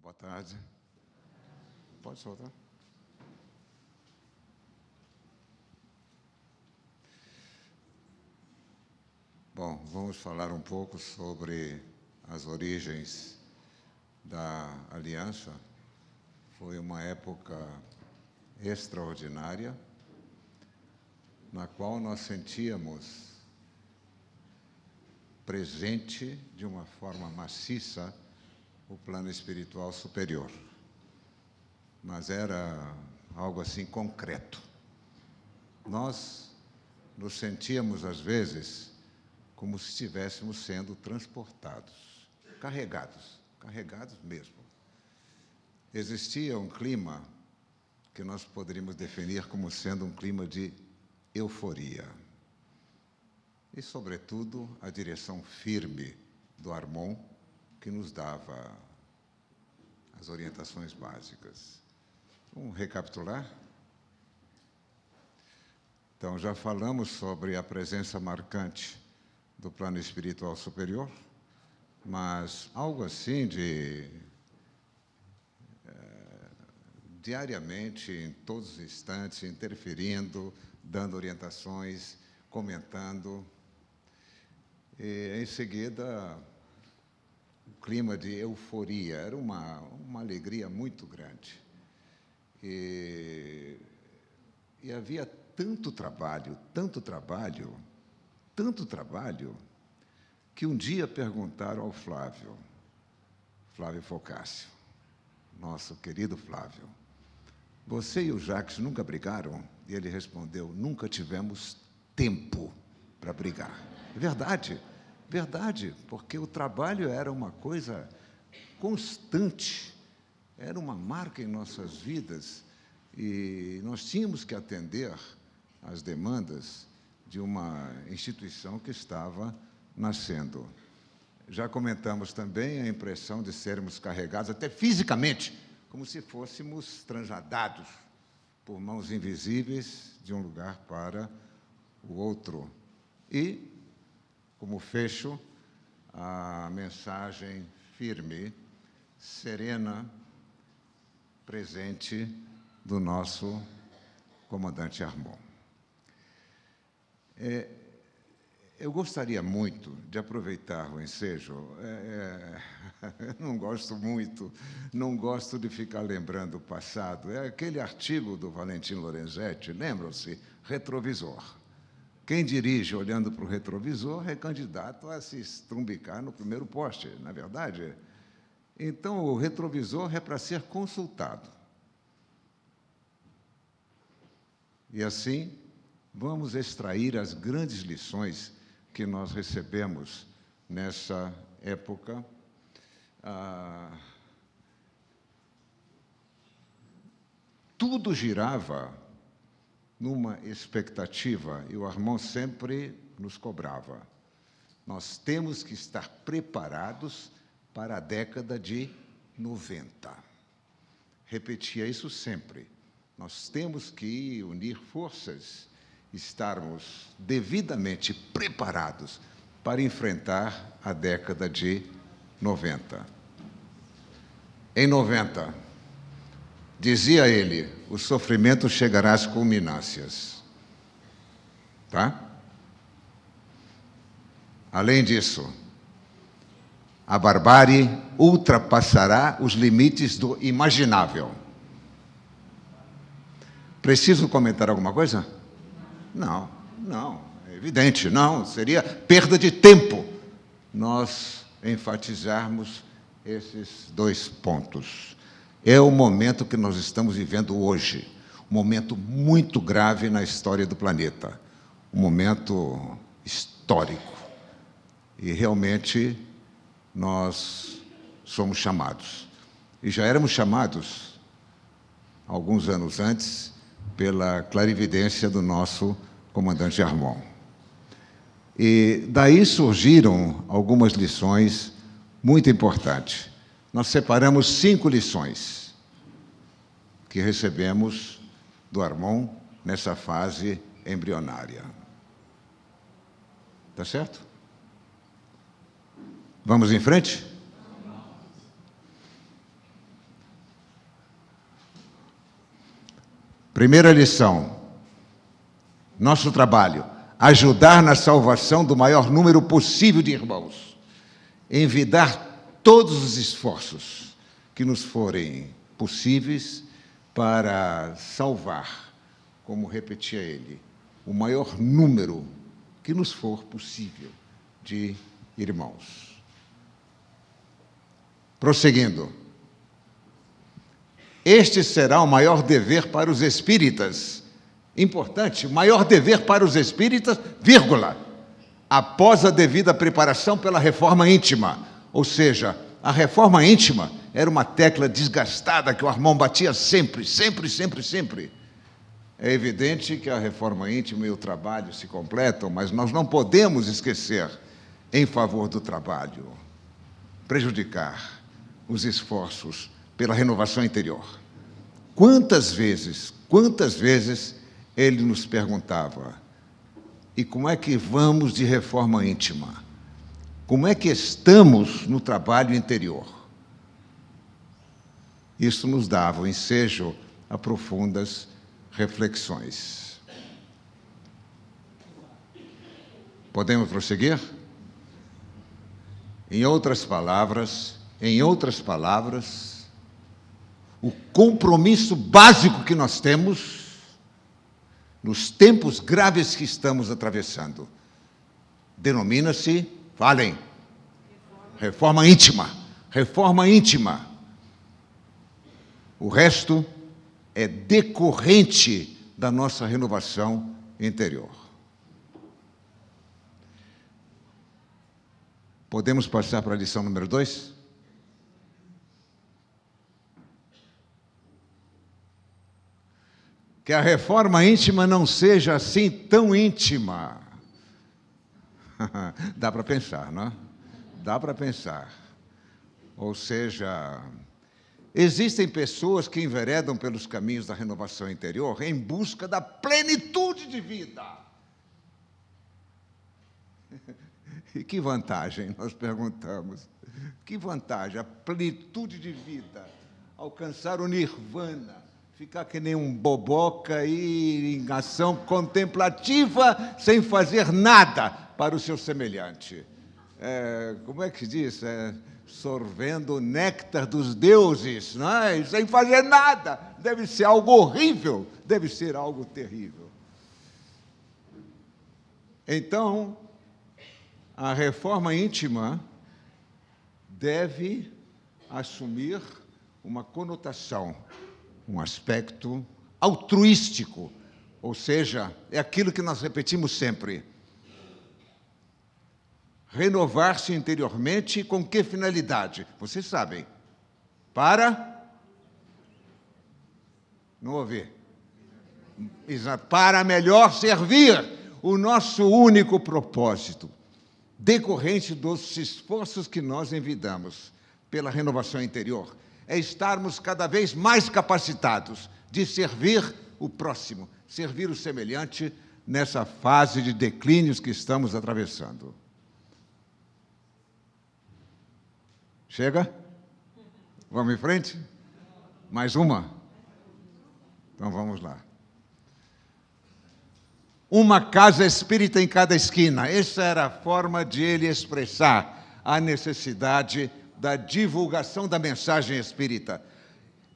Boa tarde. Pode soltar. Bom, vamos falar um pouco sobre as origens da Aliança. Foi uma época extraordinária, na qual nós sentíamos presente de uma forma maciça o plano espiritual superior. Mas era algo assim concreto. Nós nos sentíamos, às vezes, como se estivéssemos sendo transportados, carregados mesmo. Existia um clima que nós poderíamos definir como sendo um clima de euforia. E, sobretudo, a direção firme do Armon, que nos dava as orientações básicas. Vamos recapitular? Então, já falamos sobre a presença marcante do plano espiritual superior, mas algo assim de diariamente, em todos os instantes, interferindo, dando orientações, comentando. E, em seguida, o clima de euforia, era uma alegria muito grande. E havia tanto trabalho, que um dia perguntaram ao Flávio Focácio, nosso querido Flávio, você e o Jacques nunca brigaram? E ele respondeu, nunca tivemos tempo para brigar. Verdade, porque o trabalho era uma coisa constante, era uma marca em nossas vidas e nós tínhamos que atender às demandas de uma instituição que estava nascendo. Já comentamos também a impressão de sermos carregados, até fisicamente, como se fôssemos transladados por mãos invisíveis de um lugar para o outro. E, como fecho, a mensagem firme, serena, presente do nosso comandante Armon. Eu gostaria muito de aproveitar o ensejo. Não gosto de ficar lembrando o passado. É aquele artigo do Valentim Lorenzetti, lembram-se? Retrovisor. Quem dirige olhando para o retrovisor é candidato a se estrumbicar no primeiro poste, não é verdade? Então, o retrovisor é para ser consultado. E assim, vamos extrair as grandes lições que nós recebemos nessa época. Tudo girava numa expectativa, e o Armon sempre nos cobrava. Nós temos que estar preparados para a década de 90. Repetia isso sempre. Nós temos que unir forças, estarmos devidamente preparados para enfrentar a década de 90. Em 90, dizia ele, o sofrimento chegará às culminâncias. Tá? Além disso, a barbárie ultrapassará os limites do imaginável. Preciso comentar alguma coisa? Não, é evidente, não. Seria perda de tempo nós enfatizarmos esses dois pontos. É o momento que nós estamos vivendo hoje, um momento muito grave na história do planeta, um momento histórico. E, realmente, nós somos chamados. E já éramos chamados, alguns anos antes, pela clarividência do nosso comandante Armon. E daí surgiram algumas lições muito importantes. Nós separamos 5 lições que recebemos do Armon nessa fase embrionária. Tá certo? Vamos em frente? Primeira lição. Nosso trabalho, ajudar na salvação do maior número possível de irmãos. Envidar todos os esforços que nos forem possíveis para salvar, como repetia ele, o maior número que nos for possível de irmãos. Prosseguindo. Este será o maior dever para os espíritas. Importante, o maior dever para os espíritas, vírgula, após a devida preparação pela reforma íntima. Ou seja, a reforma íntima era uma tecla desgastada que o Armão batia sempre, sempre, sempre, sempre. É evidente que a reforma íntima e o trabalho se completam, mas nós não podemos esquecer, em favor do trabalho, prejudicar os esforços pela renovação interior. Quantas vezes ele nos perguntava, e como é que vamos de reforma íntima? Como é que estamos no trabalho interior? Isso nos dava o ensejo a profundas reflexões. Podemos prosseguir? Em outras palavras, o compromisso básico que nós temos nos tempos graves que estamos atravessando denomina-se, falem, reforma íntima. Reforma íntima. O resto é decorrente da nossa renovação interior. Podemos passar para a lição número 2? Que a reforma íntima não seja assim tão íntima. Dá para pensar, não é? Dá para pensar. Ou seja, existem pessoas que enveredam pelos caminhos da renovação interior em busca da plenitude de vida. E que vantagem, nós perguntamos. Que vantagem, a plenitude de vida, alcançar o nirvana, ficar que nem um boboca e em ação contemplativa, sem fazer nada para o seu semelhante. Como é que diz? Sorvendo o néctar dos deuses, não é? Sem fazer nada. Deve ser algo horrível, deve ser algo terrível. Então, a reforma íntima deve assumir uma conotação, um aspecto altruístico, ou seja, é aquilo que nós repetimos sempre. Renovar-se interiormente com que finalidade? Vocês sabem. Não ouvi. Para melhor servir. O nosso único propósito, decorrente dos esforços que nós envidamos pela renovação interior, é estarmos cada vez mais capacitados de servir o próximo, servir o semelhante nessa fase de declínios que estamos atravessando. Chega? Vamos em frente? Mais uma? Então vamos lá. Uma casa espírita em cada esquina. Essa era a forma de ele expressar a necessidade da divulgação da mensagem espírita.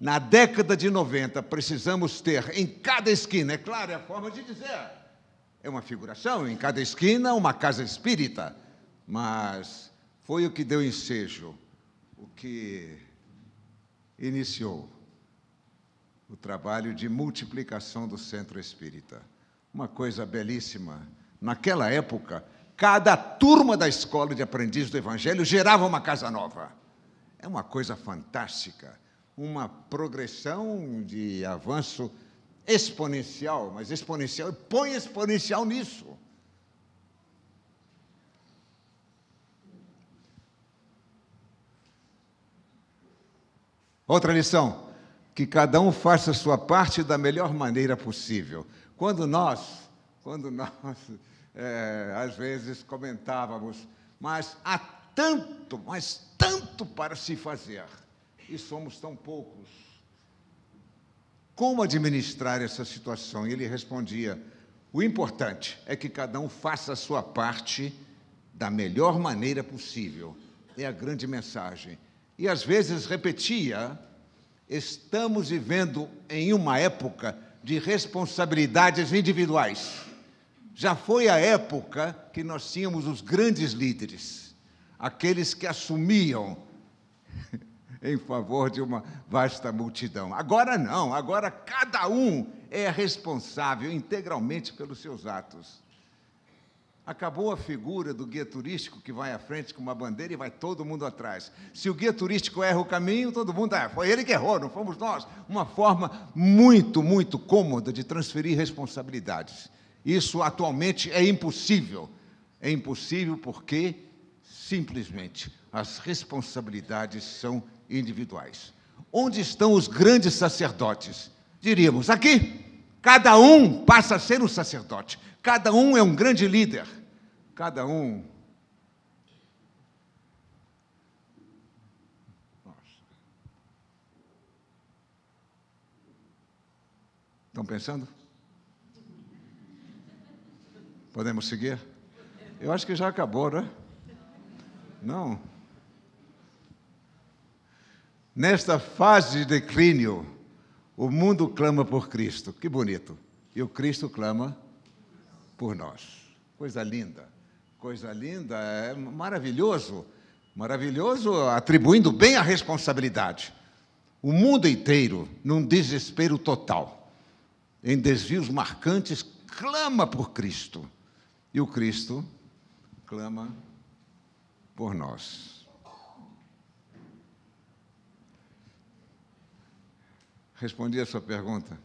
Na década de 90, precisamos ter em cada esquina, é claro, é a forma de dizer, é uma figuração, em cada esquina uma casa espírita, mas foi o que deu ensejo, o que iniciou o trabalho de multiplicação do centro espírita. Uma coisa belíssima. Naquela época, cada turma da escola de aprendizes do Evangelho gerava uma casa nova. É uma coisa fantástica, uma progressão de avanço exponencial, mas exponencial, e põe exponencial nisso. Outra lição, que cada um faça a sua parte da melhor maneira possível. Quando nós às vezes comentávamos, mas há tanto para se fazer, e somos tão poucos. como administrar essa situação? E ele respondia: o importante é que cada um faça a sua parte da melhor maneira possível. É a grande mensagem. E, às vezes, repetia: estamos vivendo em uma época de responsabilidades individuais. Já foi a época que nós tínhamos os grandes líderes, aqueles que assumiam em favor de uma vasta multidão. Agora não, agora cada um é responsável integralmente pelos seus atos. Acabou a figura do guia turístico que vai à frente com uma bandeira e vai todo mundo atrás. Se o guia turístico erra o caminho, todo mundo foi ele que errou, não fomos nós. Uma forma muito, muito cômoda de transferir responsabilidades. Isso atualmente é impossível. É impossível porque, simplesmente, as responsabilidades são individuais. Onde estão os grandes sacerdotes? Diríamos, aqui. Cada um passa a ser um sacerdote. Cada um é um grande líder. Cada um... Nossa. Estão pensando? Podemos seguir? Eu acho que já acabou, né? Não. Nesta fase de declínio, o mundo clama por Cristo. Que bonito. E o Cristo clama por nós. Coisa linda. Coisa linda, é maravilhoso. Maravilhoso, atribuindo bem a responsabilidade. O mundo inteiro, num desespero total, em desvios marcantes, clama por Cristo. E o Cristo clama por nós. Respondi a sua pergunta?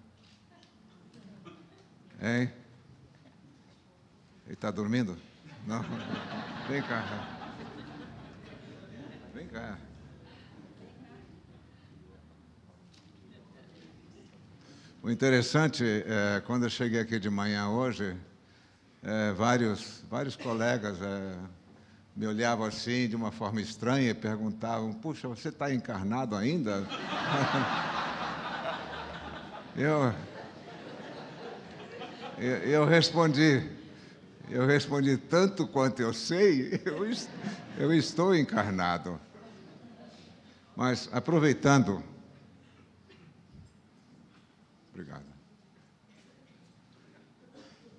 Hein? Ele está dormindo? Não? Vem cá. Vem cá. O interessante é, quando eu cheguei aqui de manhã hoje, vários colegas me olhavam assim de uma forma estranha e perguntavam: puxa, você está encarnado ainda? Eu respondi, tanto quanto eu sei, eu estou encarnado. Mas, aproveitando... Obrigado.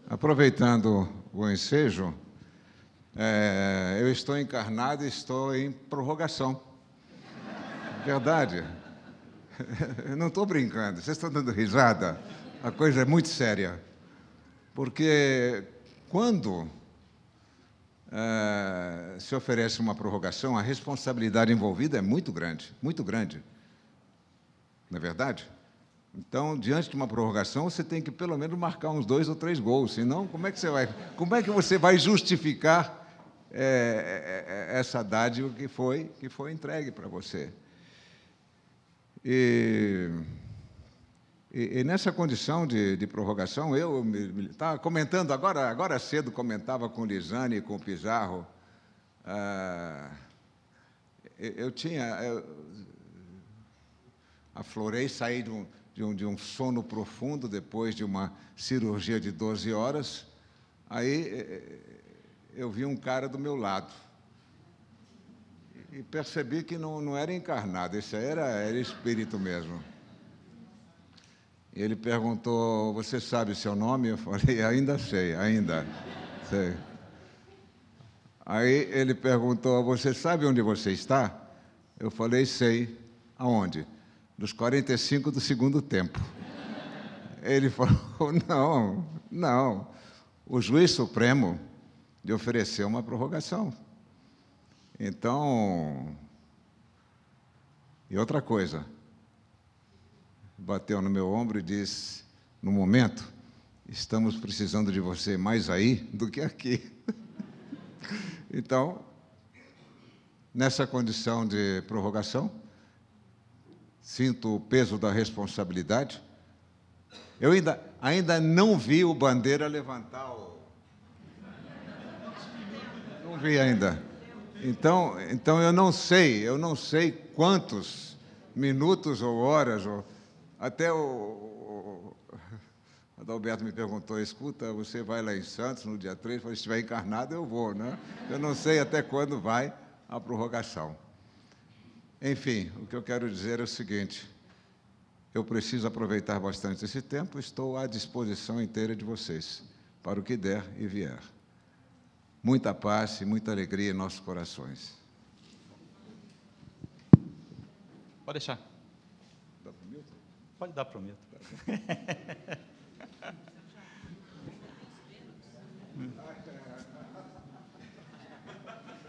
Aproveitando o ensejo, eu estou encarnado e estou em prorrogação. Verdade. Eu não estou brincando, vocês estão dando risada. A coisa é muito séria. Porque quando se oferece uma prorrogação, a responsabilidade envolvida é muito grande, muito grande. Não é verdade? Então, diante de uma prorrogação, você tem que pelo menos marcar uns 2 ou 3 gols, senão como é que você vai justificar essa dádiva que foi entregue para você? E nessa condição de prorrogação, eu estava comentando, agora cedo comentava com o Lisane e com o Pizarro, eu aflorei, saí de um sono profundo depois de uma cirurgia de 12 horas, aí eu vi um cara do meu lado e percebi que não era encarnado, esse era espírito mesmo. Ele perguntou: você sabe o seu nome? Eu falei: ainda sei. Aí ele perguntou: você sabe onde você está? Eu falei: sei. Aonde? Nos 45 do segundo tempo. Ele falou: não. O juiz supremo lhe ofereceu uma prorrogação. Então, e outra coisa, bateu no meu ombro e disse: no momento, estamos precisando de você mais aí do que aqui. Então, nessa condição de prorrogação, sinto o peso da responsabilidade. Eu ainda não vi o Bandeira levantar o... Não vi ainda. Então eu não sei quantos minutos ou horas... Até o Adalberto me perguntou, escuta, você vai lá em Santos no dia 3? Eu falei, se estiver encarnado, eu vou, né? Eu não sei até quando vai a prorrogação. Enfim, o que eu quero dizer é o seguinte, eu preciso aproveitar bastante esse tempo, estou à disposição inteira de vocês, para o que der e vier. Muita paz e muita alegria em nossos corações. Pode deixar. Dá para o Milton? Pode dar para o Milton.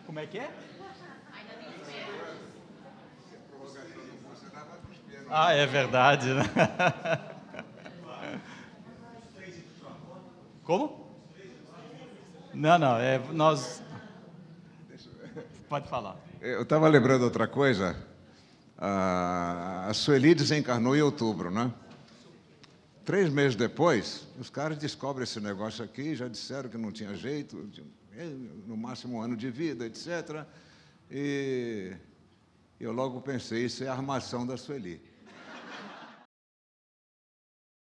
Como é que é? Ah, é verdade, né? Como? Não, nós... Pode falar. Eu estava lembrando outra coisa. A Sueli desencarnou em outubro, né? 3 meses depois, os caras descobrem esse negócio aqui, já disseram que não tinha jeito, no máximo 1 ano de vida, etc. E eu logo pensei, isso é a armação da Sueli.